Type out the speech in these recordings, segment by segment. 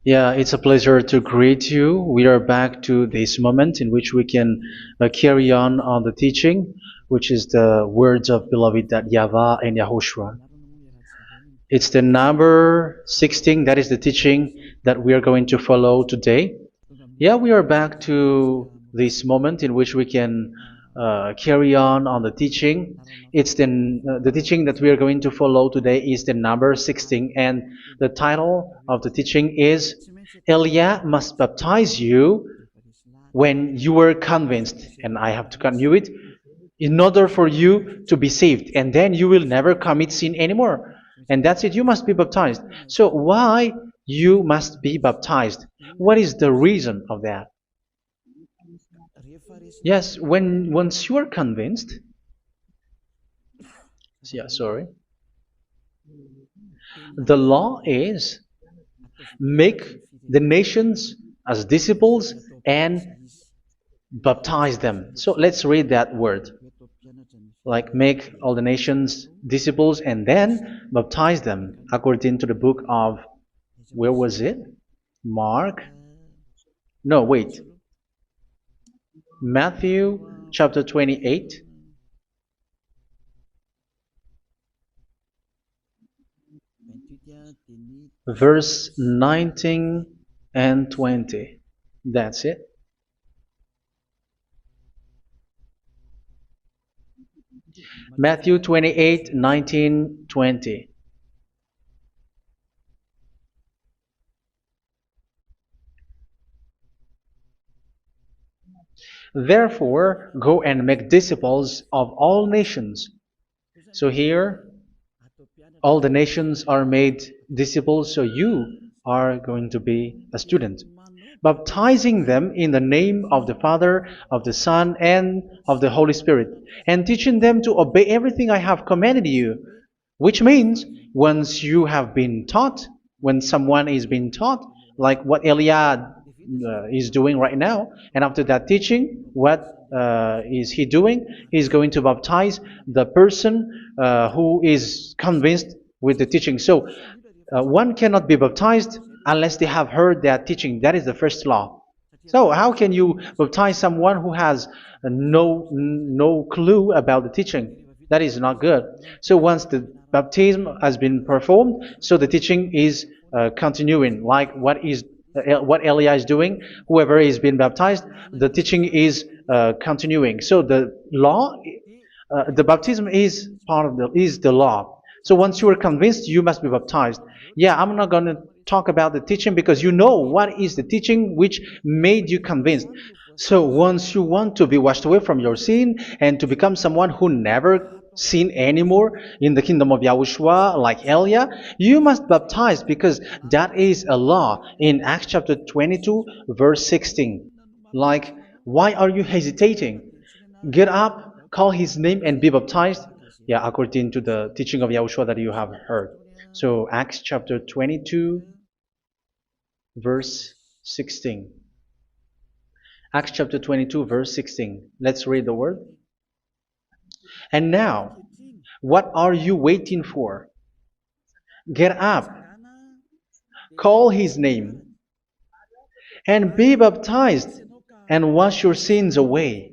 Yeah, it's a pleasure to greet you. We are back to this moment in which we can carry on the teaching, which is the words of beloved that YAHVAH and YAHOSHUA. It's the number 16, that is the teaching that we are going to follow today. Yeah, we are back to this moment in which we can carry on the teaching. It's the teaching that we are going to follow today is the number 16, and the title of the teaching is Elia must baptize you when you were convinced, and I have to continue it, in order for you to be saved, and then you will never commit sin anymore. And that's it, you must be baptized. So why you must be baptized? What is the reason of that? Yes, when once you are convinced, yeah, sorry, the law is make the nations as disciples and baptize them. So let's read that word. Like make all the nations disciples and then baptize them according to the book of, where was it? Mark? No, wait. Matthew chapter 28. Verse 19 and 20. That's it. Matthew 28, 19, 20. Therefore, go and make disciples of all nations. So here, all the nations are made disciples, so you are going to be a student. Baptizing them in the name of the Father, of the Son, and of the Holy Spirit, and teaching them to obey everything I have commanded you. Which means, once you have been taught, when someone is being taught, like what Elia is doing right now, and after that teaching, what is he doing? He's going to baptize the person who is convinced with the teaching. So one cannot be baptized unless they have heard that teaching. That is the first law. So how can you baptize someone who has no clue about the teaching? That is not good. So once the baptism has been performed, so the teaching is continuing, like what Elia is doing. Whoever is being baptized, the teaching is continuing. So the law, the baptism is part of the law. So once you are convinced, you must be baptized. Yeah, I'm not going to talk about the teaching because you know what is the teaching which made you convinced. So once you want to be washed away from your sin and to become someone who never sin anymore in the kingdom of Yahushua, like Elia, you must baptize because that is a law in Acts chapter 22, verse 16. Like, why are you hesitating? Get up, call his name, and be baptized. Yeah, according to the teaching of Yahushua that you have heard. So Acts chapter 22, verse 16. Acts chapter 22, verse 16. Let's read the word. And now, what are you waiting for? Get up, call his name, and be baptized, and wash your sins away.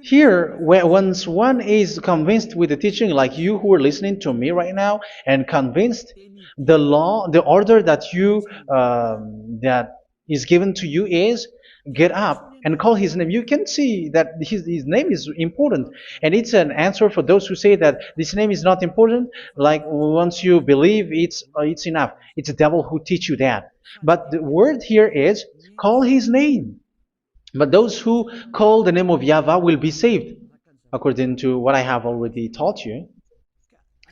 Here, once one is convinced with the teaching, like you who are listening to me right now, and convinced, the law, the order that that is given to you is get up and call his name. You can see that his name is important, and it's an answer for those who say that this name is not important. Like once you believe, it's enough. It's the devil who teach you that. But the word here is call his name. But those who call the name of YAHVAH will be saved, according to what I have already taught you.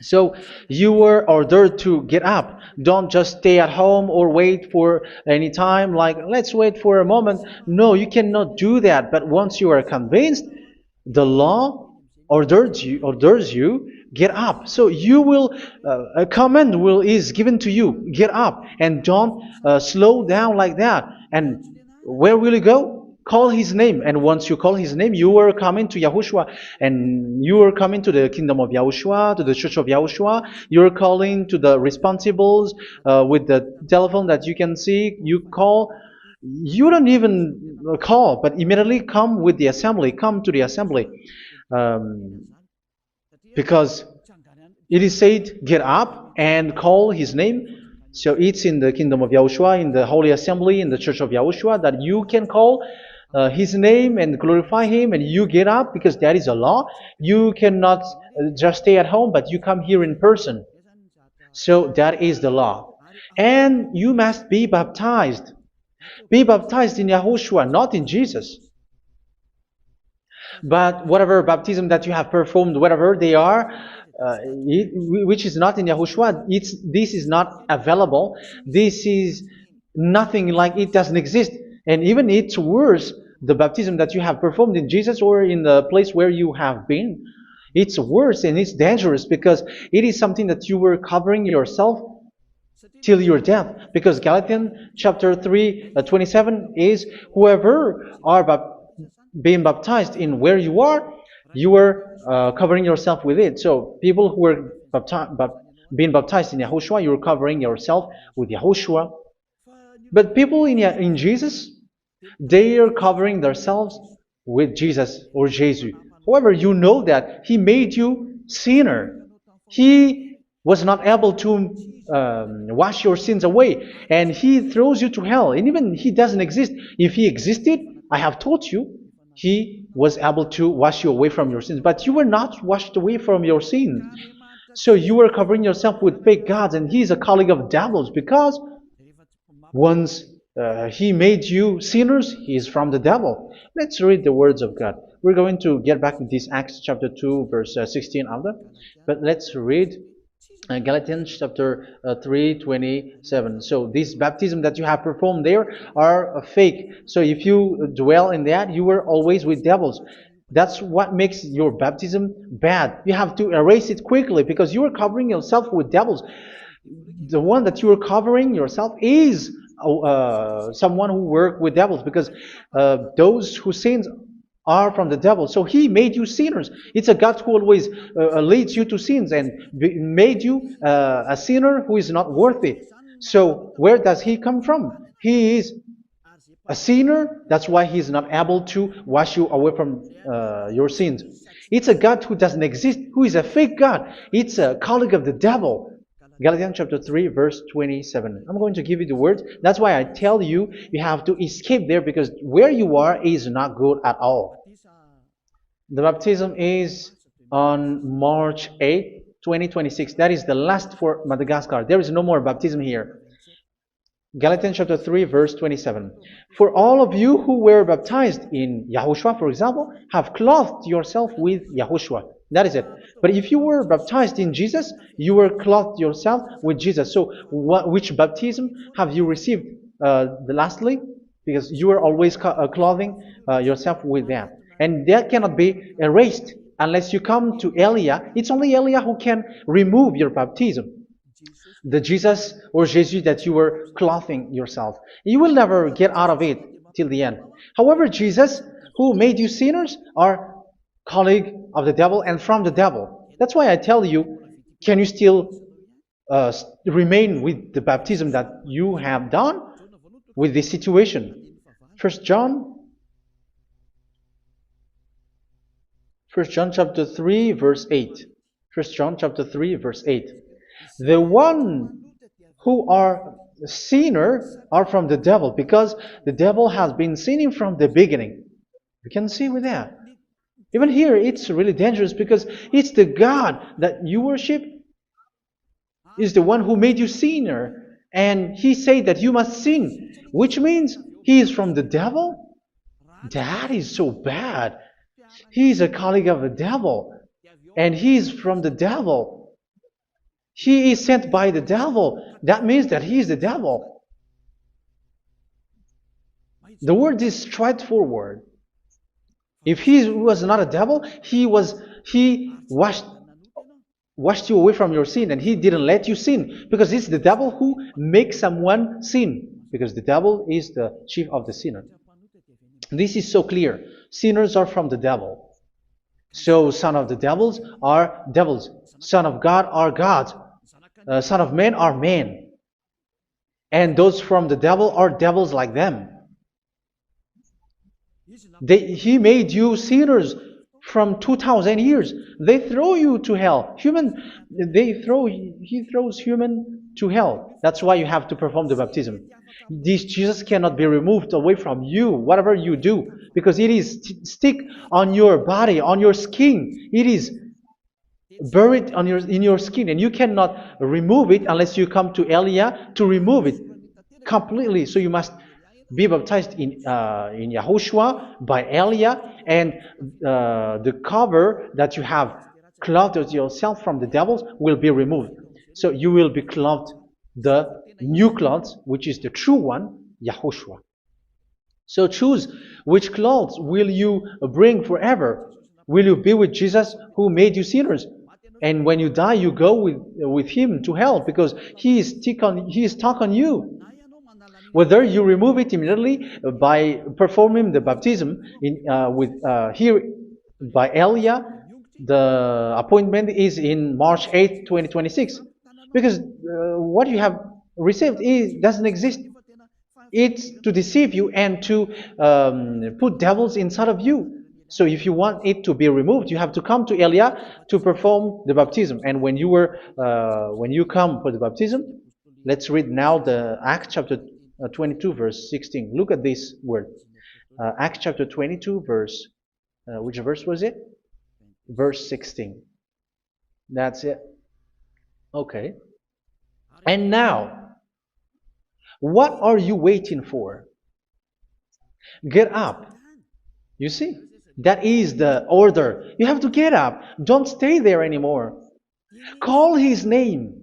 So you were ordered to get up. Don't just stay at home or wait for any time, like let's wait for a moment. No, you cannot do that. But once you are convinced, the law orders you get up. So you will a command is given to you. Get up and don't slow down like that. And where will you go? Call his name, and once you call his name, you are coming to Yahushua, and you are coming to the kingdom of Yahushua, to the church of Yahushua. You're calling to the responsibles with the telephone that you can see. You call. You don't even call, but immediately come with the assembly. Come to the assembly, um, because it is said, get up and call his name. So it's in the kingdom of Yahushua, in the holy assembly, in the church of Yahushua, that you can call his name and glorify him, and you get up because that is a law. You cannot just stay at home, but you come here in person. So that is the law. And you must be baptized. Be baptized in Yahushua, not in Jesus. But whatever baptism that you have performed, whatever they are, which is not in Yahushua, this is not available. This is nothing, like it doesn't exist. And even it's worse, the baptism that you have performed in Jesus or in the place where you have been. It's worse and it's dangerous because it is something that you were covering yourself till your death. Because Galatians chapter 3, 27 is, whoever are being baptized in where you are covering yourself with it. So people who were being baptized in Yahushua, you're covering yourself with Yahushua. But people in Jesus, they are covering themselves with Jesus or Jesus. However, you know that he made you sinner. He was not able to wash your sins away, and he throws you to hell. And even he doesn't exist. If he existed, I have told you, he was able to wash you away from your sins. But you were not washed away from your sins. So you were covering yourself with fake gods, and he is a colleague of devils, because once he made you sinners, he is from the devil. Let's read the words of God. We're going to get back to this Acts chapter 2, verse 16 after. But let's read Galatians chapter 3, 27. So this baptism that you have performed there are fake. So if you dwell in that, you were always with devils. That's what makes your baptism bad. You have to erase it quickly because you are covering yourself with devils. The one that you are covering yourself is someone who worked with devils, because those who sins are from the devil. So he made you sinners. It's a God who always leads you to sins and made you a sinner who is not worthy. So where does he come from? He is a sinner. That's why he is not able to wash you away from your sins. It's a God who doesn't exist, who is a fake God. It's a colleague of the devil. Galatians chapter 3, verse 27. I'm going to give you the words. That's why I tell you, you have to escape there, because where you are is not good at all. The baptism is on March 8, 2026. That is the last for Madagascar. There is no more baptism here. Galatians chapter 3, verse 27. For all of you who were baptized in Yahushua, for example, have clothed yourself with Yahushua. That is it. But if you were baptized in Jesus, you were clothed yourself with Jesus. So which baptism have you received lastly? Because you are always clothing yourself with that. And that cannot be erased unless you come to Eliah. It's only Eliah who can remove your baptism. The Jesus or Jesus that you were clothing yourself. You will never get out of it till the end. However, Jesus, who made you sinners, are colleague of the devil and from the devil. That's why I tell you, can you still remain with the baptism that you have done with this situation? First John chapter 3, verse 8. First John chapter 3, verse 8. The one who are sinner are from the devil, because the devil has been sinning from the beginning. You can see with that. Even here, it's really dangerous, because it's the God that you worship is the one who made you sinner. And he said that you must sin, which means he is from the devil. That is so bad. He is a colleague of the devil. And he is from the devil. He is sent by the devil. That means that he is the devil. The word is straightforward. If he was not a devil, he washed you away from your sin, and he didn't let you sin, because it's the devil who makes someone sin, because the devil is the chief of the sinner. This is so clear. Sinners are from the devil. So son of the devils are devils. Son of God are gods. Son of men are men. And those from the devil are devils like them. He made you sinners from 2,000 years. They throw you to hell. He throws human to hell. That's why you have to perform the baptism. This Jesus cannot be removed away from you, whatever you do, because it is stick on your body, on your skin. It is buried in your skin, and you cannot remove it unless you come to Elia to remove it completely. So you must be baptized in Yahushua by Elia, and the cover that you have clothed yourself from the devils will be removed. So you will be clothed the new clothes, which is the true one, Yahushua. So choose which clothes will you bring forever. Will you be with Jesus who made you sinners? And when you die, you go with him to hell because he is stuck on you. Whether you remove it immediately by performing the baptism here by Elia, the appointment is in March 8th, 2026. Because what you have received doesn't exist. It's to deceive you and to put devils inside of you. So if you want it to be removed, you have to come to Elia to perform the baptism. And when you come for the baptism, let's read now the Acts chapter 22 verse 16. Look at this word. Acts chapter 22 verse, which verse was it? Verse 16. That's it. Okay. And now, what are you waiting for? Get up. You see, that is the order. You have to get up. Don't stay there anymore. Call his name.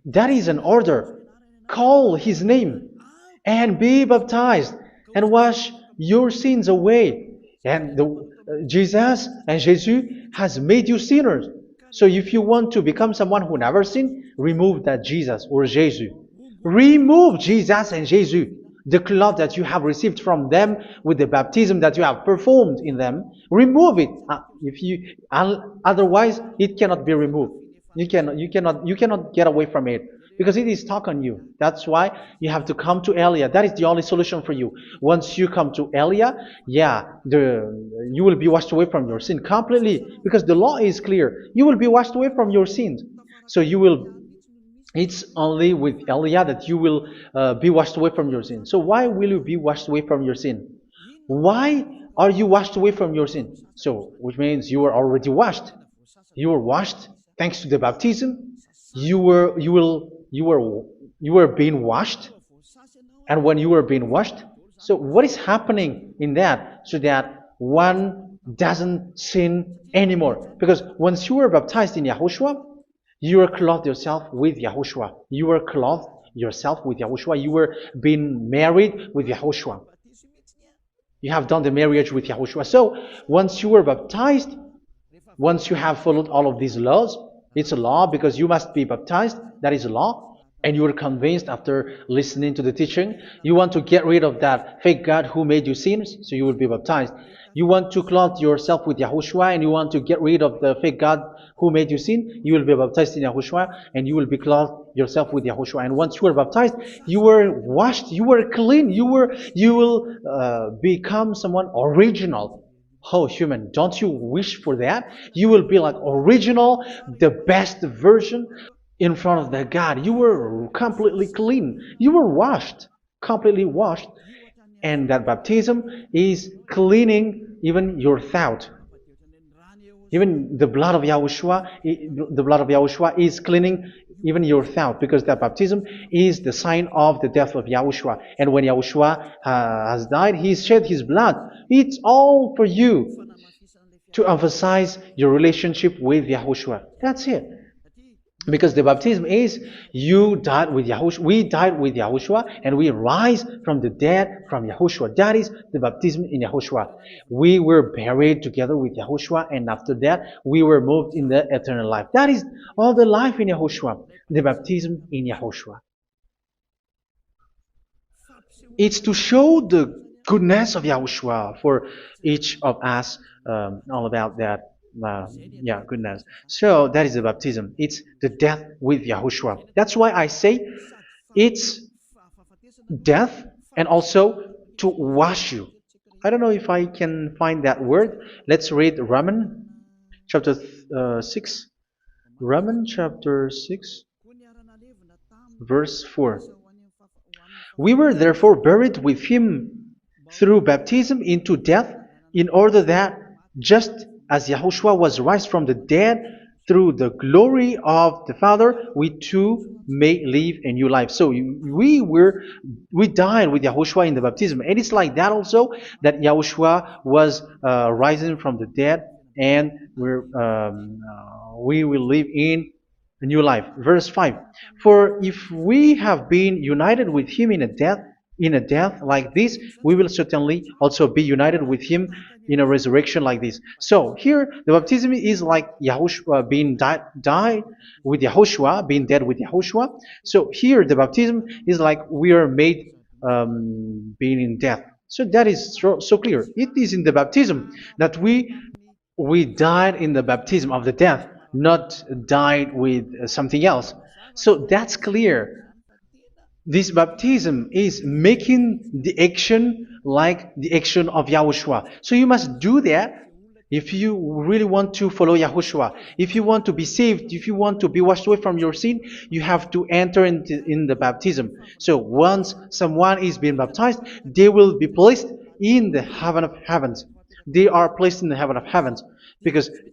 That is an order. Call his name and be baptized and wash your sins away. And Jesus has made you sinners. So if you want to become someone who never sinned, remove that Jesus or Jesus. Remove Jesus and Jesus, the cloth that you have received from them with the baptism that you have performed in them. Remove it. Otherwise, it cannot be removed. You cannot get away from it because it is stuck on you. That's why you have to come to Elia. That is the only solution for you. Once you come to Elia, you will be washed away from your sin completely because the law is clear. You will be washed away from your sins. So it's only with Elia that you will be washed away from your sin. So why will you be washed away from your sin? Why are you washed away from your sin? So, which means you were already washed. You were washed thanks to the baptism. You were being washed, and when you were being washed, so what is happening in that? So that one doesn't sin anymore. Because once you were baptized in Yahushua, you were clothed yourself with Yahushua. You were clothed yourself with Yahushua. You were being married with Yahushua. You have done the marriage with Yahushua. So once you were baptized, once you have followed all of these laws, it's a law because you must be baptized. That is a law. And you are convinced after listening to the teaching, you want to get rid of that fake God who made you sinners, so you will be baptized. You want to clothe yourself with Yahushua and you want to get rid of the fake God who made you sin, you will be baptized in Yahushua and you will be clothed yourself with Yahushua. And once you are baptized, you were washed, you were clean, you will become someone original. Oh, human, don't you wish for that? You will be like original, the best version in front of that God. You were completely clean. You were washed, completely washed. And that baptism is cleaning even your thought. Even the blood of Yahushua is cleaning even your thought, because that baptism is the sign of the death of Yahushua. And when Yahushua has died, he shed his blood. It's all for you to emphasize your relationship with Yahushua. That's it. Because the baptism is you died with Yahushua, we died with Yahushua, and we rise from the dead from Yahushua. That is the baptism in Yahushua. We were buried together with Yahushua, and after that we were moved in the eternal life. That is all the life in Yahushua, the baptism in Yahushua. It's to show the goodness of Yahushua for each of us, all about that. Uh, yeah, goodness. So that is the baptism. It's the death with Yahushua. That's why I say it's death and also to wash you. I don't know if I can find that word. Let's read Romans chapter 6. Romans chapter 6, verse 4. We were therefore buried with him through baptism into death, in order that, just as Yahushua was raised from the dead through the glory of the Father, we too may live a new life. So we died with Yahushua in the baptism, and it's like that also that Yahushua was rising from the dead, and we will live in a new life. Verse 5. For if we have been united with him in a death like this, we will certainly also be united with him in a resurrection like this. So here the baptism is like Yahushua being died with Yahushua, being dead with Yahushua. So here the baptism is like we are made being in death. So that is so clear. It is in the baptism that we died in the baptism of the death, not died with something else. So that's clear. This baptism is making the action like the action of Yahushua. So you must do that if you really want to follow Yahushua. If you want to be saved, if you want to be washed away from your sin, you have to enter in the baptism. So once someone is being baptized, they will be placed in the heaven of heavens. They are placed in the heaven of heavens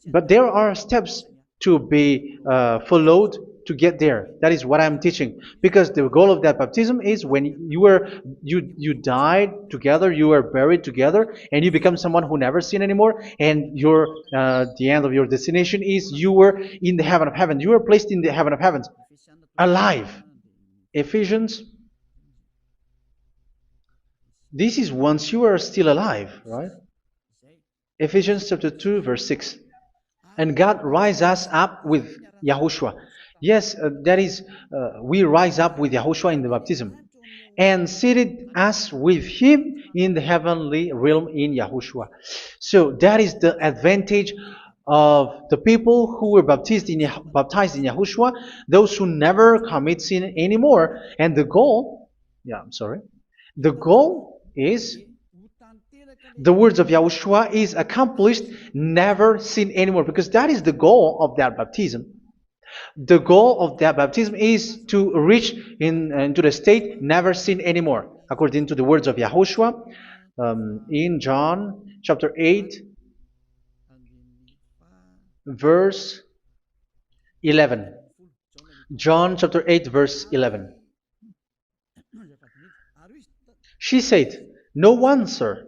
but there are steps to be followed to get there. That is what I'm teaching. Because the goal of that baptism is when you died together, you were buried together, and you become someone who never sin anymore. And the end of your destination is you were in the heaven of heaven. You were placed in the heaven of heavens, alive. Ephesians. This is once you are still alive, right? Ephesians chapter 2, verse 6. And God rise us up with Yahushua. Yes, that is, we rise up with Yahushua in the baptism. And seated us with him in the heavenly realm in Yahushua. So that is the advantage of the people who were baptized in Yahushua, those who never commit sin anymore. And the goal, the goal is the words of Yahushua is accomplished, never sin anymore, because that is the goal of that baptism. The goal of that baptism is to reach into the state never sin anymore, according to the words of Yahushua in John chapter 8, verse 11. John chapter 8, verse 11. She said, "No one, sir."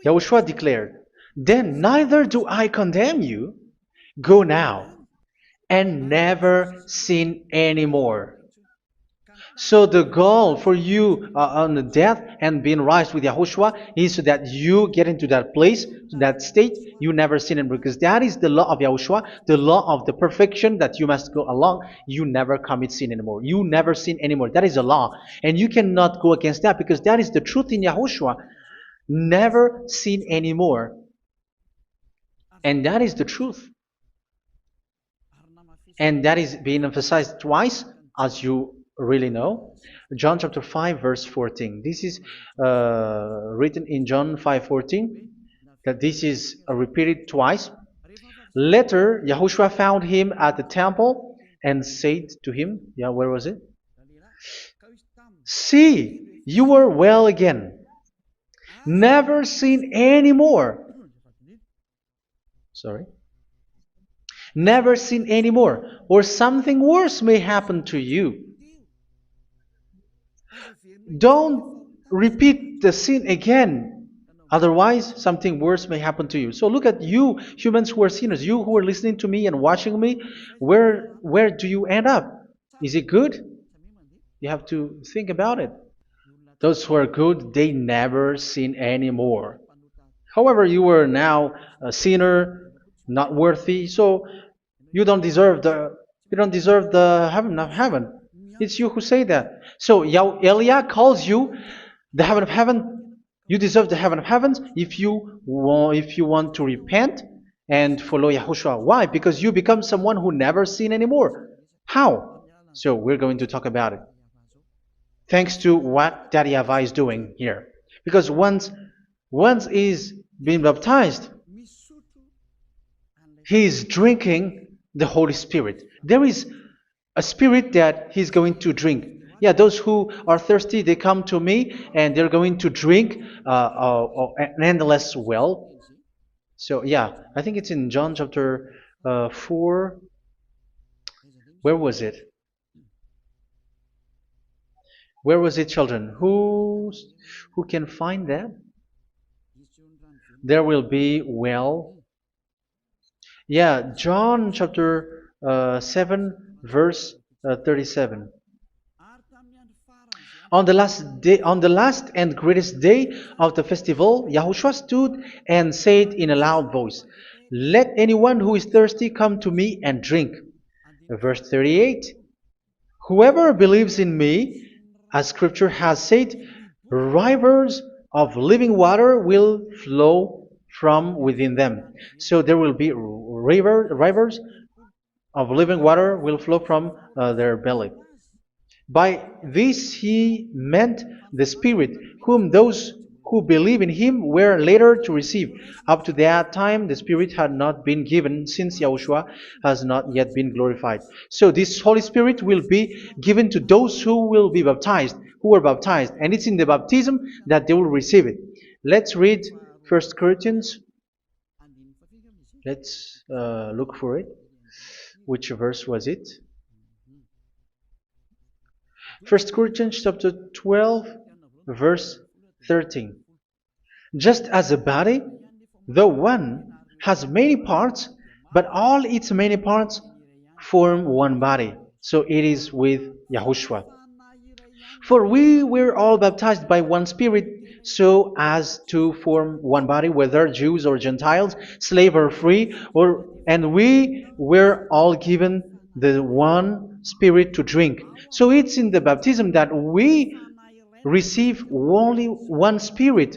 Yahushua declared, "Then neither do I condemn you. Go now and never sin anymore." So the goal for you on the death and being raised with Yahushua is so that you get into that place, to that state, you never sin anymore. Because that is the law of Yahushua, the law of the perfection that you must go along. You never commit sin anymore. You never sin anymore. That is a law. And you cannot go against that because that is the truth in Yahushua. Never sin anymore. And that is the truth. And that is being emphasized twice, as you really know. John chapter 5, verse 14. This is written in John 5:14, that this is repeated twice. Later, Yahushua found him at the temple and said to him, where was it? "See, you are well again. Never sin anymore." Sorry. "Never sin anymore, or something worse may happen to you." Don't repeat the sin again. Otherwise, something worse may happen to you. So look at you, humans who are sinners, you who are listening to me and watching me. Where do you end up? Is it good? You have to think about it. Those who are good, they never sin anymore. However, you are now a sinner, not worthy, so you don't deserve the heaven of heaven. It's you who say that. So Eliah calls you the heaven of heaven You deserve the heaven of heavens if you want to repent and follow Yahushua. Why? Because you become someone who never sin anymore. How? So we're going to talk about it. Thanks to what Daddy YAHVAH is doing here. Because once he's been baptized, he is drinking the Holy Spirit. There is a spirit that he's going to drink. Yeah, those who are thirsty, they come to me and they're going to drink an endless well. So, yeah, I think it's in John chapter 4. Where was it? Where was it, children? Who can find that? There will be well. Yeah, John chapter 7, verse 37. On the last and greatest day of the festival, Yahushua stood and said in a loud voice, "Let anyone who is thirsty come to me and drink." Verse 38, "Whoever believes in me, as scripture has said, rivers of living water will flow from within them." So there will be rivers of living water will flow from their belly. By this he meant the Spirit, whom those who believe in him were later to receive. Up to that time, the Spirit had not been given, since Yahushua has not yet been glorified. So this Holy Spirit will be given to those who will be baptized, who are baptized, and it's in the baptism that they will receive it. Let's read 1 Corinthians. Let's look for it. Which verse was it? 1 Corinthians chapter 12, verse 13. Just as a body, though one, has many parts, but all its many parts form one body. So it is with Yahushua. For we were all baptized by one Spirit, so as to form one body, whether Jews or Gentiles, slave or free, and we were all given the one Spirit to drink. So it's in the baptism that we receive only one Spirit.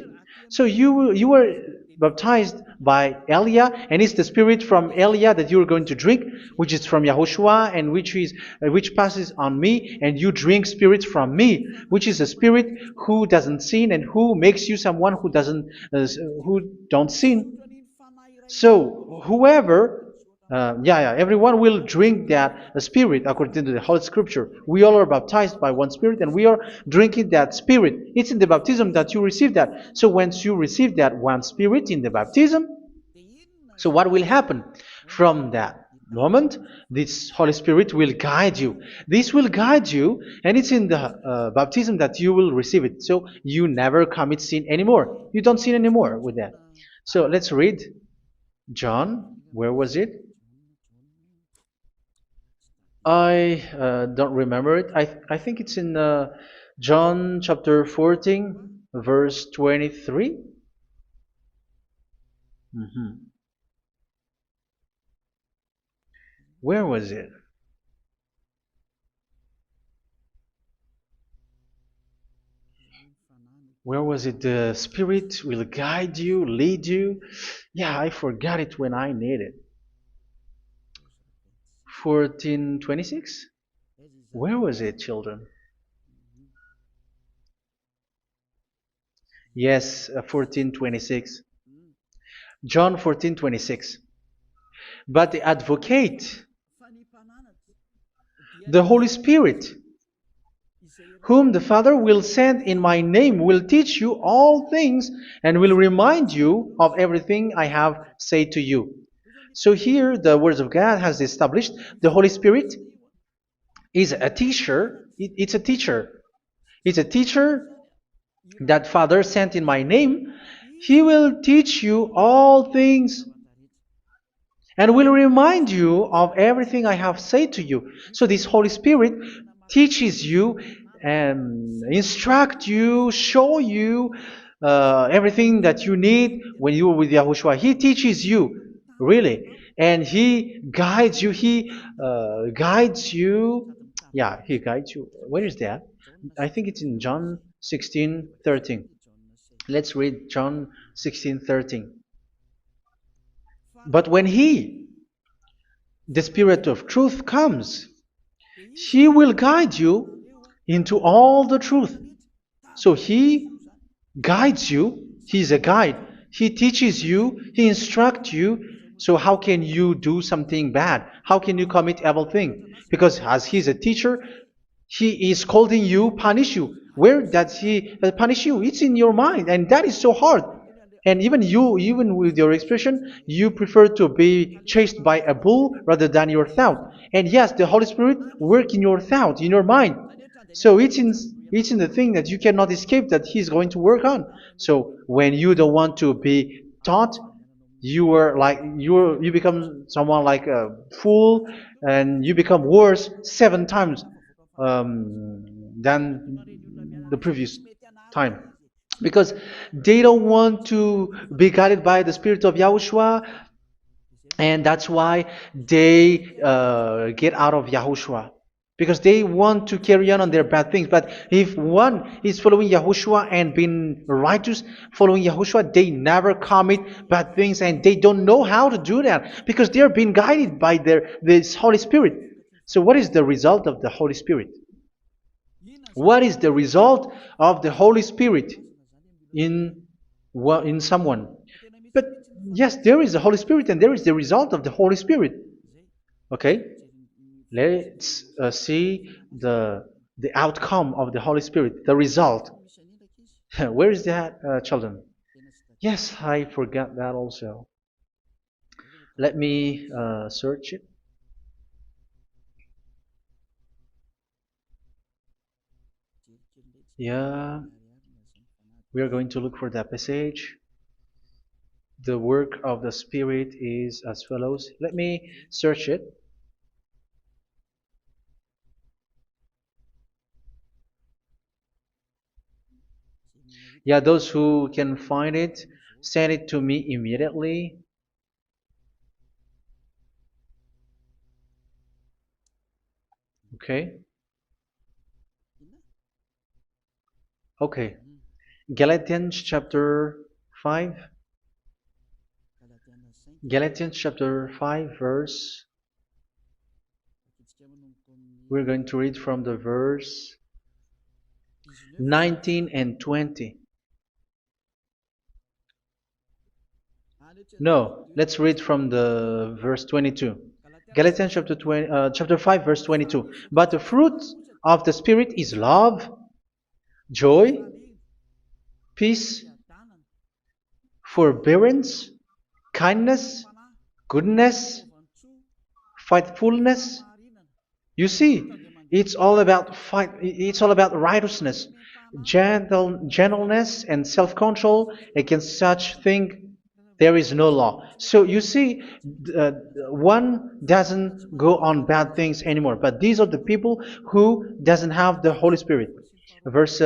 So you were baptized by Elia, and it's the Spirit from Elia that you are going to drink, which is from Yahushua, and which passes on me, and you drink Spirit from me, which is a Spirit who doesn't sin and who makes you someone who don't sin. So whoever everyone will drink that Spirit according to the Holy Scripture. We all are baptized by one Spirit, and we are drinking that Spirit. It's in the baptism that you receive that. So once you receive that one Spirit in the baptism, so what will happen from that moment? This Holy Spirit will guide you. This will guide you, and it's in the baptism that you will receive it. So you never commit sin anymore. You don't sin anymore with that. So let's read John. Where was it? I don't remember it. I think it's in John chapter 14, verse 23. Mhm. Where was it? Where was it? The Spirit will guide you, lead you. Yeah, I forgot it when I need it. 14:26? Where was it, children? Yes, 14:26. John 14:26. But the advocate, the Holy Spirit, whom the Father will send in my name, will teach you all things and will remind you of everything I have said to you. So here the words of God has established the Holy Spirit is a teacher. It's a teacher. It's a teacher that Father sent in my name. He will teach you all things and will remind you of everything I have said to you. So this Holy Spirit teaches you and instruct you, show you everything that you need when you are with Yahushua. He teaches you, really, and He guides you. He guides you. Yeah, He guides you. Where is that? I think it's in John 16:13. Let's read John 16:13. But when He, the Spirit of truth, comes, He will guide you into all the truth. So He guides you. He's a guide. He teaches you. He instructs you. So how can you do something bad? How can you commit evil thing? Because as He's a teacher, He is scolding you, punish you. Where does He punish you? It's in your mind, and that is so hard. And even you, even with your expression, you prefer to be chased by a bull rather than your thought. And yes, the Holy Spirit work in your thought, in your mind. So it's in the thing that you cannot escape that He's going to work on. So when you don't want to be taught, you become someone like a fool, and you become worse 7 times than the previous time, because they don't want to be guided by the Spirit of Yahushua, and that's why they get out of Yahushua, because they want to carry on their bad things. But if one is following Yahushua and being righteous, following Yahushua, they never commit bad things, and they don't know how to do that because they are being guided by this Holy Spirit. So what is the result of the Holy Spirit? What is the result of the Holy Spirit in in someone? But yes, there is the Holy Spirit, and there is the result of the Holy Spirit. Okay, let's see the outcome of the Holy Spirit, the result. Where is that, children? Yes, I forgot that also. Let me search it. Yeah, we are going to look for that passage. The work of the Spirit is as follows. Let me search it. Yeah, those who can find it, send it to me immediately. Okay. Okay. Galatians chapter 5. Galatians chapter 5 verse. We're going to read from the verse 19 and 20. No, let's read from the verse 22. Galatians chapter 5 verse 22. But the fruit of the Spirit is love, joy, peace, forbearance, kindness, goodness, faithfulness. You see, it's all about fight. It's all about righteousness, gentleness, and self-control. Against such thing, there is no law. So you see, uh, one doesn't go on bad things anymore. But these are the people who doesn't have the Holy Spirit. Verse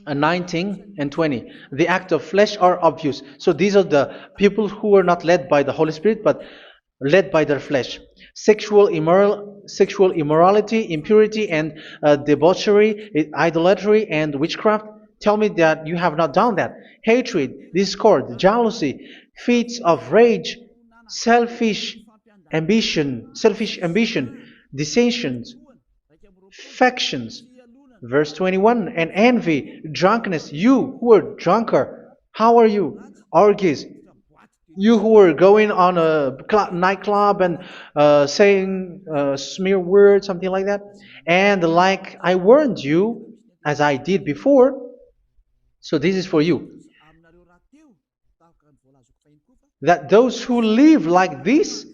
19 and 20. The act of flesh are obvious. So these are the people who are not led by the Holy Spirit, but led by their flesh. Sexual immorality, impurity, and debauchery, idolatry, and witchcraft. Tell me that you have not done that. Hatred, discord, jealousy, fits of rage, selfish ambition, dissensions, factions. Verse 21, and envy, drunkenness. You who are drunkard, how are you? Orgies. You who are going on a nightclub and saying smear words, something like that. And like I warned you, as I did before, so this is for you, that those who live like this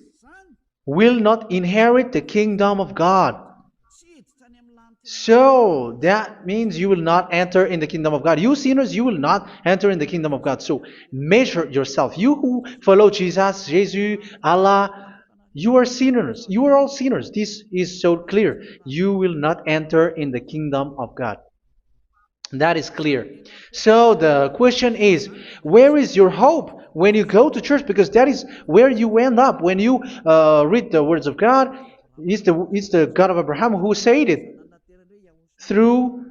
will not inherit the kingdom of God. So that means you will not enter in the kingdom of God. You sinners, you will not enter in the kingdom of God. So measure yourself. You who follow Jesus, Allah, you are sinners. You are all sinners. This is so clear. You will not enter in the kingdom of God. That is clear. So the question is, where is your hope when you go to church? Because that is where you end up when you read the words of God. It's the God of Abraham who said it through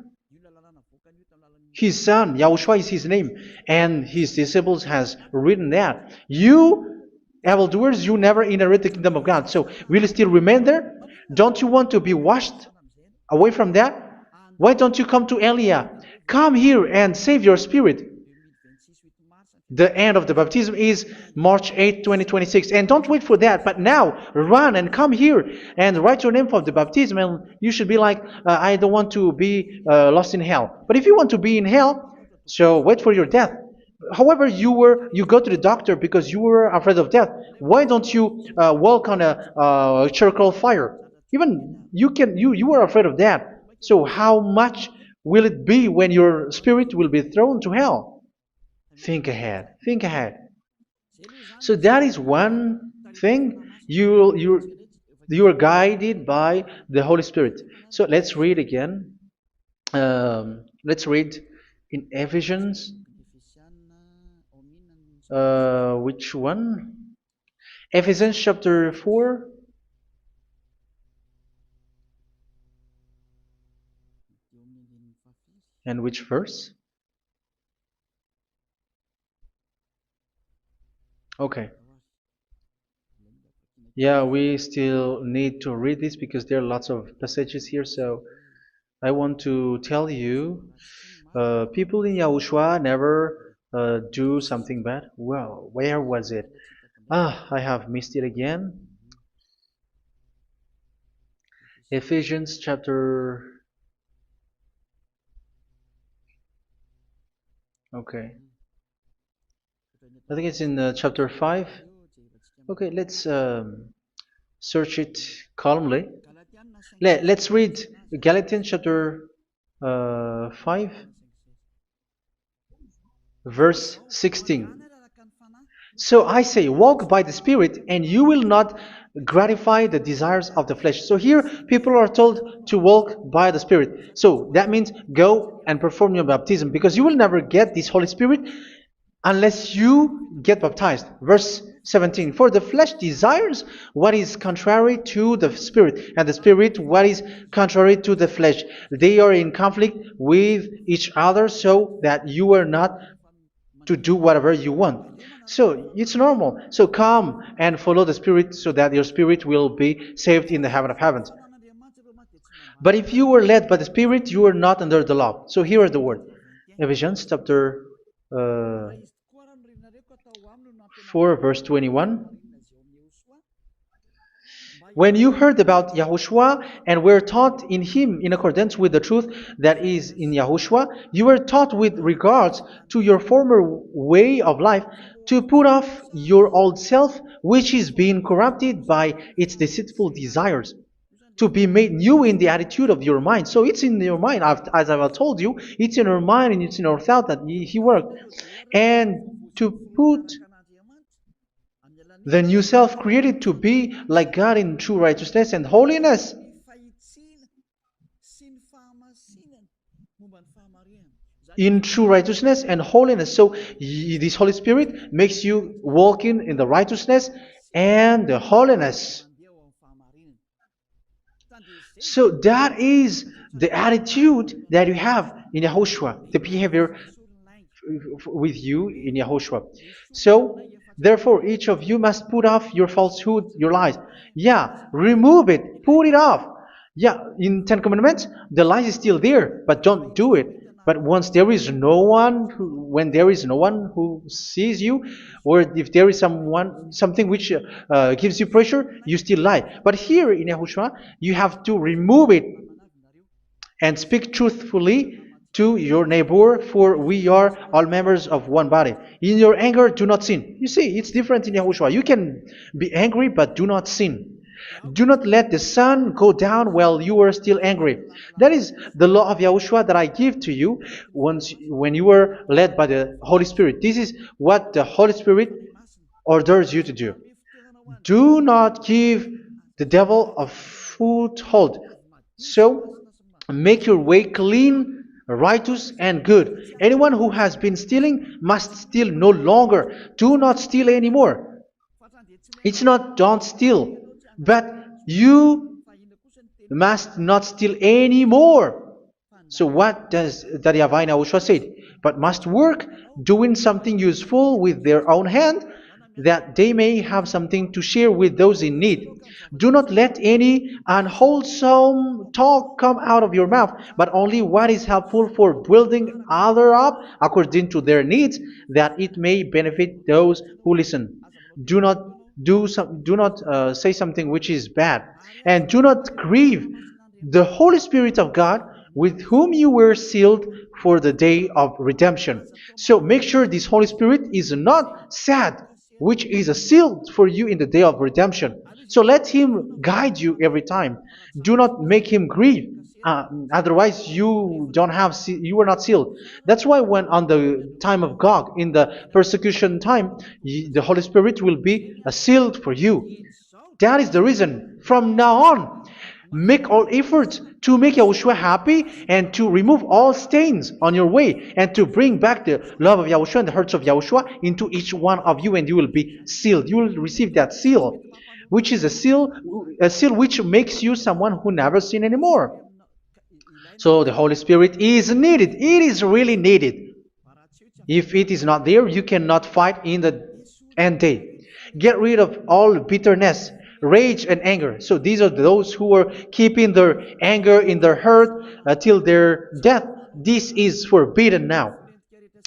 His son, Yahushua is his name, and his disciples has written that. You, evildoers, you never inherit the kingdom of God. So will you still remain there? Don't you want to be washed away from that? Why don't you come to Elia? Come here and save your spirit. The end of the baptism is March 8th, 2026. And don't wait for that, but now run and come here and write your name for the baptism. And you should be like, I don't want to be lost in hell. But if you want to be in hell, so wait for your death. However, you go to the doctor because you were afraid of death. Why don't you walk on a charcoal fire? Even you were afraid of that. So how much will it be when your spirit will be thrown to hell? Think ahead. Think ahead. So that is one thing. You are guided by the Holy Spirit. So let's read again. Let's read in Ephesians. Which one? Ephesians chapter 4. And which verse? Okay. Yeah, we still need to read this because there are lots of passages here. So I want to tell you, people in Yahushua never do something bad. Well, where was it? I have missed it again. Ephesians chapter. Okay. I think it's in chapter 5. Okay, let's search it calmly. Let's read Galatians chapter 5, verse 16. So I say, walk by the Spirit, and you will not gratify the desires of the flesh. So here, people are told to walk by the Spirit. So that means go and perform your baptism, because you will never get this Holy Spirit unless you get baptized. Verse 17. For the flesh desires what is contrary to the Spirit, and the Spirit what is contrary to the flesh. They are in conflict with each other, so that you are not to do whatever you want. So it's normal. So come and follow the Spirit so that your spirit will be saved in the heaven of heavens. But if you were led by the Spirit, you are not under the law. So here are the word. Ephesians chapter 4 verse 21. When you heard about Yahushua and were taught in him in accordance with the truth that is in Yahushua, you were taught with regards to your former way of life to put off your old self, which is being corrupted by its deceitful desires, to be made new in the attitude of your mind. So it's in your mind, as I've told you, it's in our mind and it's in our thought that he worked. And to put the new self created to be like God in true righteousness and holiness. In true righteousness and holiness. So this Holy Spirit makes you walking in the righteousness and the holiness. So that is the attitude that you have in Yahushua, the behavior with you in Yahushua. So therefore, each of you must put off your falsehood, your lies. Yeah, remove it, put it off. Yeah, in Ten Commandments, the lie is still there, but don't do it. But once there is no one, when there is no one who sees you, or if there is something which gives you pressure, you still lie. But here in Yahushua, you have to remove it and speak truthfully to your neighbor, for we are all members of one body. In your anger, do not sin. You see, it's different in Yahushua. You can be angry, but do not sin. Do not let the sun go down while you are still angry. That is the law of Yahushua that I give to you when you are led by the Holy Spirit. This is what the Holy Spirit orders you to do. Do not give the devil a foothold. So, make your way clean, righteous, and good. Anyone who has been stealing must steal no longer. Do not steal anymore. It's not don't steal, but you must not steal anymore. So what does the YAHVAH in YAHOSHUA say? But must work doing something useful with their own hand, that they may have something to share with those in need. Do not let any unwholesome talk come out of your mouth, but only what is helpful for building other up according to their needs, that it may benefit those who listen. Do not do not say something which is bad, and do not grieve the Holy Spirit of God, with whom you were sealed for the day of redemption. So make sure this Holy Spirit is not sad, which is a seal for you in the day of redemption. So let Him guide you every time. Do not make Him grieve. Otherwise, you don't have you are not sealed. That's why when on the time of God, in the persecution time, the Holy Spirit will be a sealed for you. That is the reason. From now on, make all efforts to make Yahushua happy and to remove all stains on your way and to bring back the love of Yahushua and the hearts of Yahushua into each one of you, and you will be sealed. You will receive that seal, which is a seal which makes you someone who never sin anymore. So the Holy Spirit is needed. It is really needed. If it is not there, you cannot fight in the end day. Get rid of all bitterness, rage, and anger. So these are those who are keeping their anger in their heart till their death. This is forbidden now.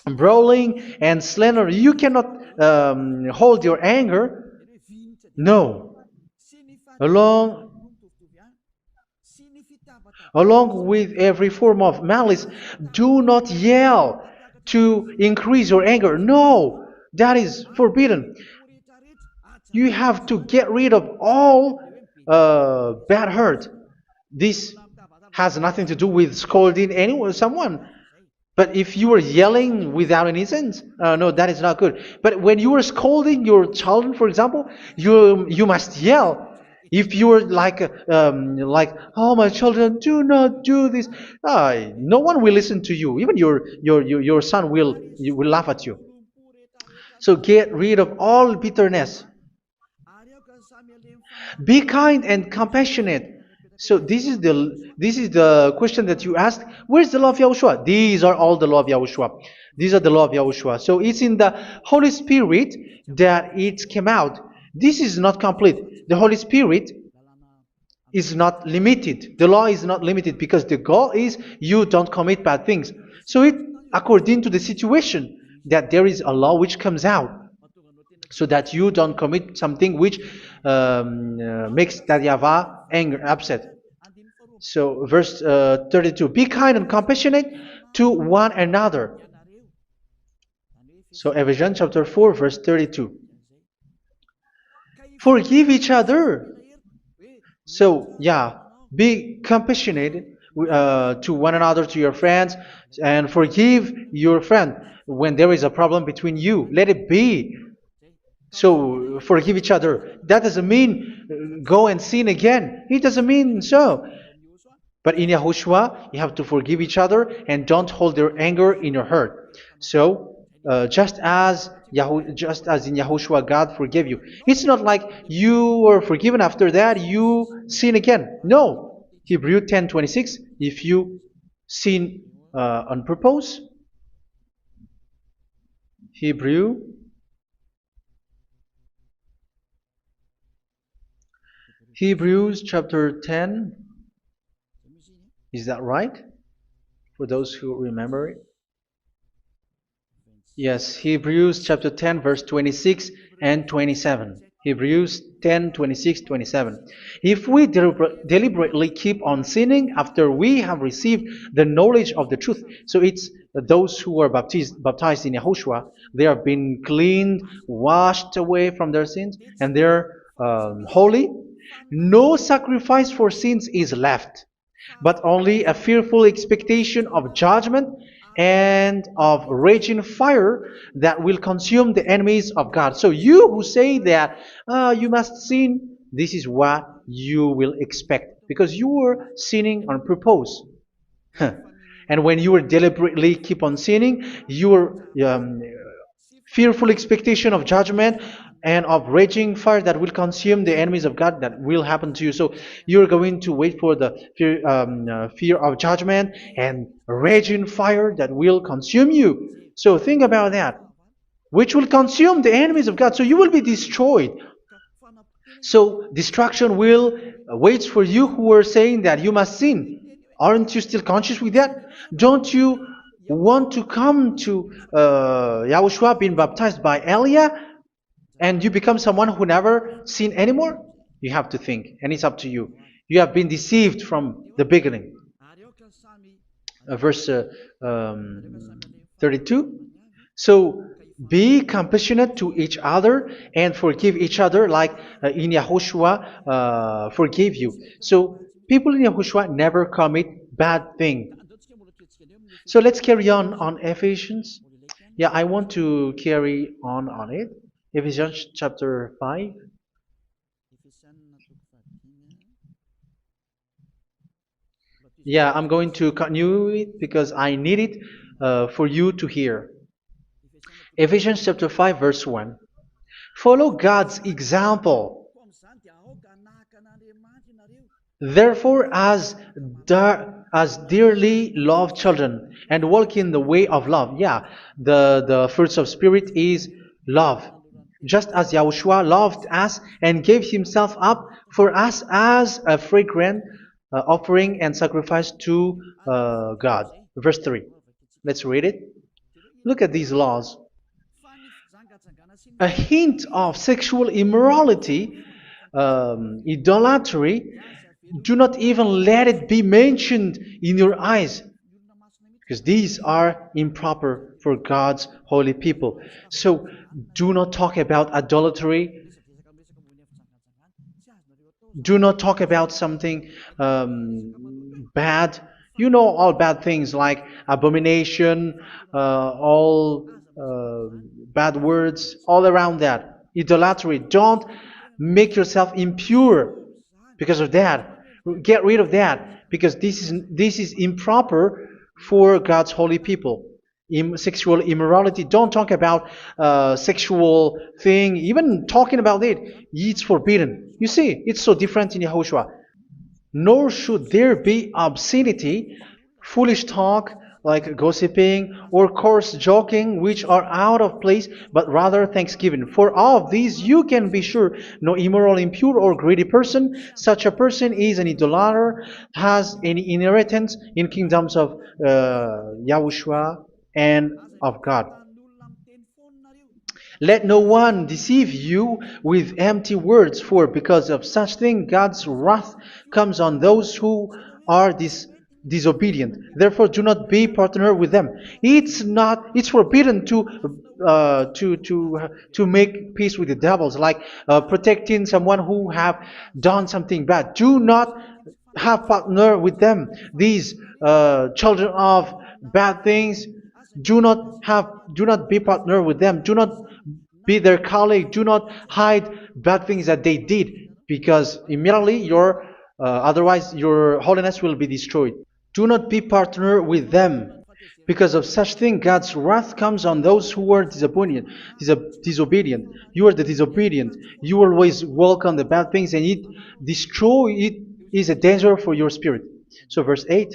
Brawling and slander. You cannot hold your anger. No. Along Along with every form of malice, do not yell to increase your anger. No, that is forbidden. You have to get rid of all bad hurt. This has nothing to do with scolding anyone, someone. But if you are yelling without any sense, no, that is not good. But when you are scolding your children, for example, you must yell. If you are like, oh my children, do not do this, no one will listen to you. Even your son will laugh at you. So get rid of all bitterness. Be kind and compassionate. So this is the question that you asked. Where's the law of Yahushua? These are all the law of Yahushua. These are the law of Yahushua. So it's in the Holy Spirit that it came out. This is not complete. The Holy Spirit is not limited. The law is not limited because the goal is you don't commit bad things. So it according to the situation that there is a law which comes out, so that you don't commit something which makes that YAHVAH angry, upset. So verse 32, be kind and compassionate to one another. So Ephesians chapter 4 verse 32. Forgive each other. So yeah, be compassionate to one another, to your friends, and forgive your friend when there is a problem between you. Let it be. So forgive each other. That doesn't mean go and sin again. It doesn't mean so. But in Yahushua, you have to forgive each other and don't hold their anger in your heart. So just as in Yahushua, God forgave you. It's not like you were forgiven after that you sin again. No. Hebrew 10:26. If you sin on purpose, Hebrews chapter 10. Is that right? For those who remember it? Yes, Hebrews chapter 10 verse 26 and 27. Hebrews 10, 26, 27. If we deliberately keep on sinning after we have received the knowledge of the truth, so it's those who are baptized in Yahushua, they have been cleaned, washed away from their sins, and they're holy. No sacrifice for sins is left, but only a fearful expectation of judgment and of raging fire that will consume the enemies of God. So you who say that you must sin, this is what you will expect, because you were sinning on purpose. And when you deliberately keep on sinning, your fearful expectation of judgment and of raging fire that will consume the enemies of God that will happen to you. So you're going to wait for the fear of judgment and raging fire that will consume you. So think about that, which will consume the enemies of God. So you will be destroyed. So destruction will wait for you who are saying that you must sin. Aren't you still conscious with that? Don't you want to come to Yahushua being baptized by Elia and you become someone who never sin anymore? You have to think, and it's up to you. You have been deceived from the beginning. Verse 32. So be compassionate to each other and forgive each other like in Yahushua forgave you. So people in Yahushua never commit bad thing. So let's carry on Ephesians. Yeah, I want to carry on it. Ephesians chapter 5. Yeah, I'm going to continue it because I need it for you to hear. Ephesians chapter 5 verse 1. Follow God's example. Therefore, as dearly loved children, and walk in the way of love. Yeah, the fruits of spirit is love. Just as Yahushua loved us and gave himself up for us as a fragrant offering and sacrifice to God. Verse 3. Let's read it. Look at these laws. A hint of sexual immorality, idolatry, do not even let it be mentioned in your eyes, because these are improper for God's holy people. So do not talk about idolatry. Do not talk about something bad. You know all bad things like abomination, all bad words, all around that. Idolatry. Don't make yourself impure because of that. Get rid of that because this is improper for God's holy people. Sexual immorality. Don't talk about sexual thing. Even talking about it, it's forbidden. You see, it's so different in Yahushua. Nor should there be obscenity, foolish talk like gossiping or coarse joking, which are out of place, but rather thanksgiving. For of these you can be sure: no immoral, impure, or greedy person, such a person is an idolater, has any inheritance in kingdoms of Yahushua and of God. Let no one deceive you with empty words, for because of such thing God's wrath comes on those who are disobedient. Therefore, do not be partner with them. It's forbidden to make peace with the devils, like protecting someone who have done something bad. Do not have partner with them. These children of bad things, do not be partner with them. Do not be their colleague. Do not hide bad things that they did, because immediately otherwise your holiness will be destroyed. Do not be partner with them. Because of such thing, God's wrath comes on those who are disobedient. You are the disobedient. You always walk on the bad things, and it is a danger for your spirit. So verse 8.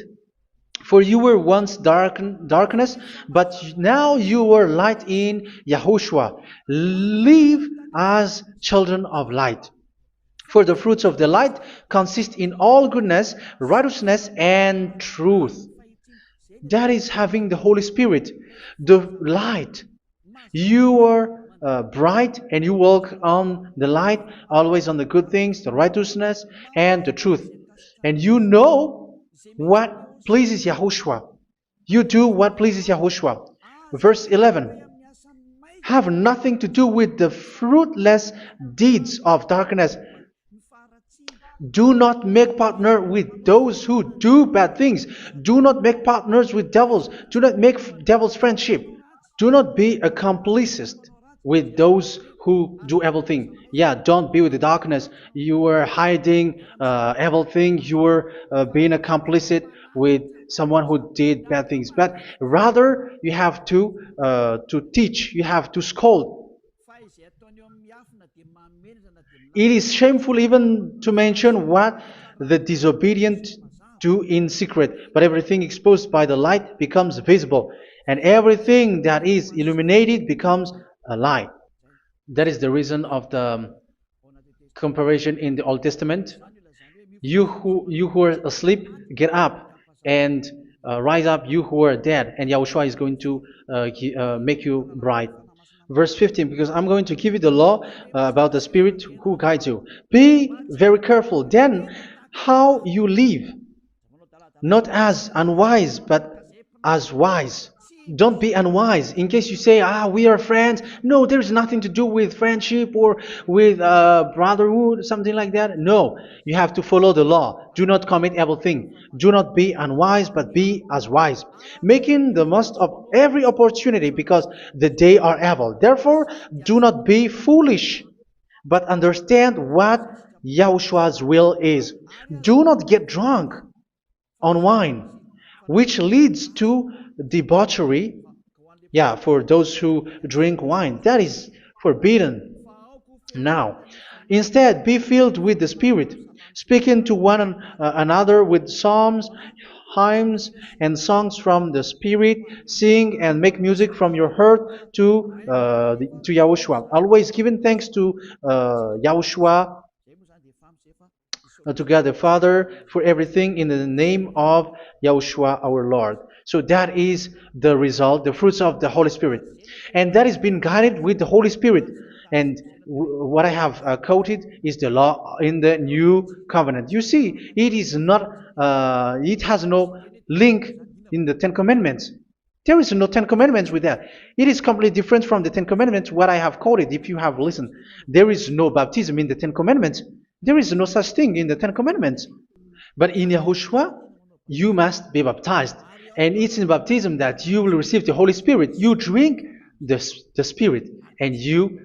For you were once darkness, but now you are light in Yahushua. Live as children of light. For the fruits of the light consist in all goodness, righteousness, and truth. That is having the Holy Spirit, the light. You are bright and you walk on the light, always on the good things, the righteousness, and the truth. And you know what pleases Yahushua. You do what pleases Yahushua. Verse 11. Have nothing to do with the fruitless deeds of darkness. Do not make partner with those who do bad things. Do not make partners with devils. Do not make devils friendship. Do not be accomplices with those who do evil thing. Yeah, don't be with the darkness. You are hiding evil thing. You are being a complicit with someone who did bad things. But rather, you have to teach. You have to scold. It is shameful even to mention what the disobedient do in secret, but everything exposed by the light becomes visible, and everything that is illuminated becomes a light. That is the reason of the comparison in the Old Testament. You who are asleep, get up and rise up, you who are dead, and Yahushua is going to make you bright. Verse 15, because I'm going to give you the law about the Spirit who guides you. Be very careful then how you live, not as unwise, but as wise. Don't be unwise. In case you say, we are friends. No, there's nothing to do with friendship or with brotherhood, something like that. No, you have to follow the law. Do not commit evil thing. Do not be unwise, but be as wise, making the most of every opportunity, because the day are evil. Therefore, do not be foolish, but understand what Yahushua's will is. Do not get drunk on wine, which leads to debauchery. Yeah, for those who drink wine, that is forbidden now. Instead, be filled with the Spirit, speaking to one another with psalms, hymns, and songs from the Spirit. Sing and make music from your heart to Yahushua. Always giving thanks to Yahushua, to God the Father, for everything in the name of Yahushua our Lord. So that is the result, the fruits of the Holy Spirit. And that is being guided with the Holy Spirit. And what I have quoted is the law in the new covenant. You see, it is not, it has no link in the Ten Commandments. There is no Ten Commandments with that. It is completely different from the Ten Commandments, what I have quoted, if you have listened. There is no baptism in the Ten Commandments. There is no such thing in the Ten Commandments. But in Yahushua, you must be baptized. And it's in baptism that you will receive the Holy Spirit. You drink the Spirit, and you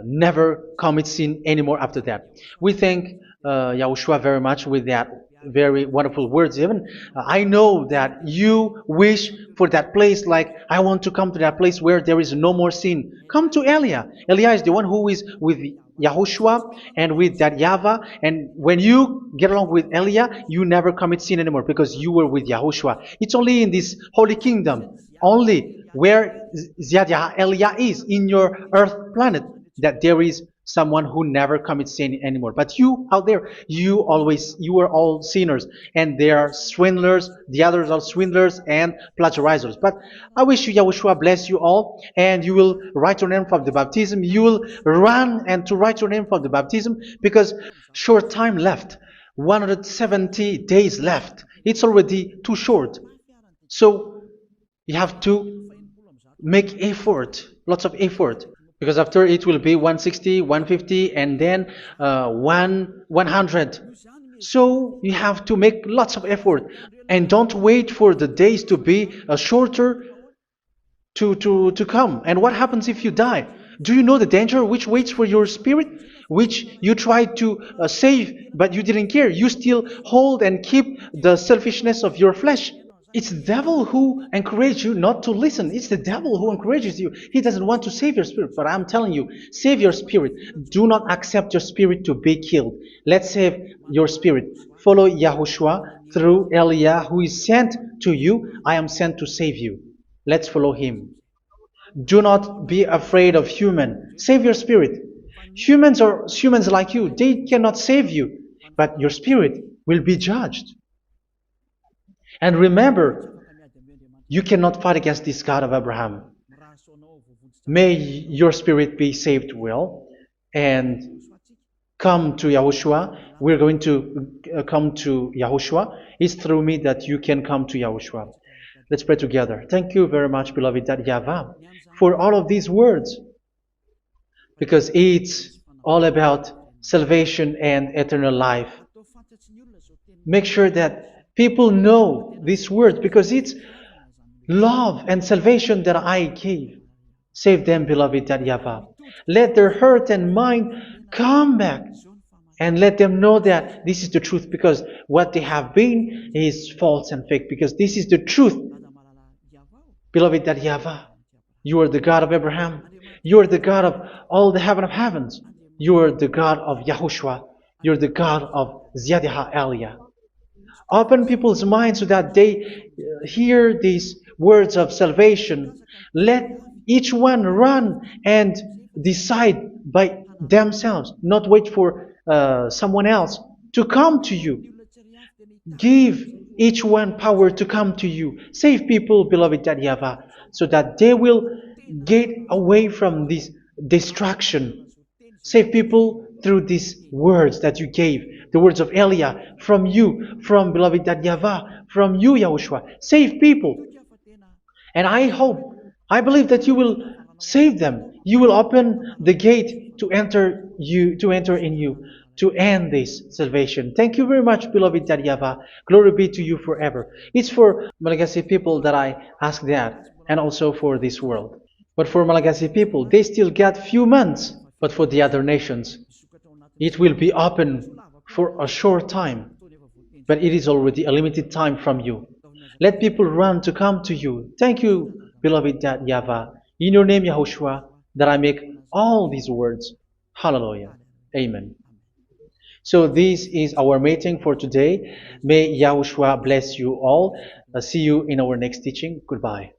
never commit sin anymore after that. We thank Yahushua very much with that very wonderful words. Even I know that you wish for that place, like I want to come to that place where there is no more sin. Come to Elia. Elia is the one who is with Yahushua and with that YAHVAH, and when you get along with Elia, you never commit sin anymore because you were with Yahushua. It's only in this holy kingdom, only where Ziad Elia is, in your earth planet, that there is someone who never commits sin anymore. But you out there, you are all sinners, and they are swindlers. The others are swindlers and plagiarizers. But I wish you, Yahushua, bless you all, and you will write your name for the baptism. You will run and to write your name for the baptism, because short time left, 170 days left. It's already too short. So you have to make effort, lots of effort, because after it will be 160, 150, and then 100. So you have to make lots of effort, and don't wait for the days to be shorter to come. And what happens if you die? Do you know the danger which waits for your spirit, which you tried to save, but you didn't care? You still hold and keep the selfishness of your flesh. It's the devil who encourages you not to listen. It's the devil who encourages you. He doesn't want to save your spirit. But I'm telling you, save your spirit. Do not accept your spirit to be killed. Let's save your spirit. Follow Yahushua through Elia, who is sent to you. I am sent to save you. Let's follow him. Do not be afraid of human. Save your spirit. Humans are humans like you. They cannot save you. But your spirit will be judged. And remember, you cannot fight against this God of Abraham. May your spirit be saved well and come to Yahushua. We're going to come to Yahushua. It's through me that you can come to Yahushua. Let's pray together. Thank you very much, beloved YAHVAH, for all of these words, because it's all about salvation and eternal life. Make sure that people know these words, because it's love and salvation that I gave. Save them, beloved YAHVAH. Let their heart and mind come back, and let them know that this is the truth, because what they have been is false and fake, because this is the truth. Beloved YAHVAH, you are the God of Abraham. You are the God of all the heaven of heavens. You are the God of YAHOSHUA. You're the God of Ziyadiha Aliyah. Open people's minds so that they hear these words of salvation. Let each one run and decide by themselves, not wait for someone else to come to you. Give each one power to come to you. Save people, beloved YAHVAH, so that they will get away from this distraction. Save people through these words that you gave, the words of Elia, from you, from beloved YAHVAH, from you, Yahushua. Save people. And I hope, I believe that you will save them. You will open the gate to enter in you, to end this salvation. Thank you very much, beloved YAHVAH. Glory be to you forever. It's for Malagasy people that I ask that, and also for this world. But for Malagasy people, they still get few months. But for the other nations, it will be open for a short time. But it is already a limited time from you. Let people run to come to you. Thank you, beloved YAHVAH. In your name, Yahushua, that I make all these words. Hallelujah. Amen. So this is our meeting for today. May Yahushua bless you all. See you in our next teaching. Goodbye.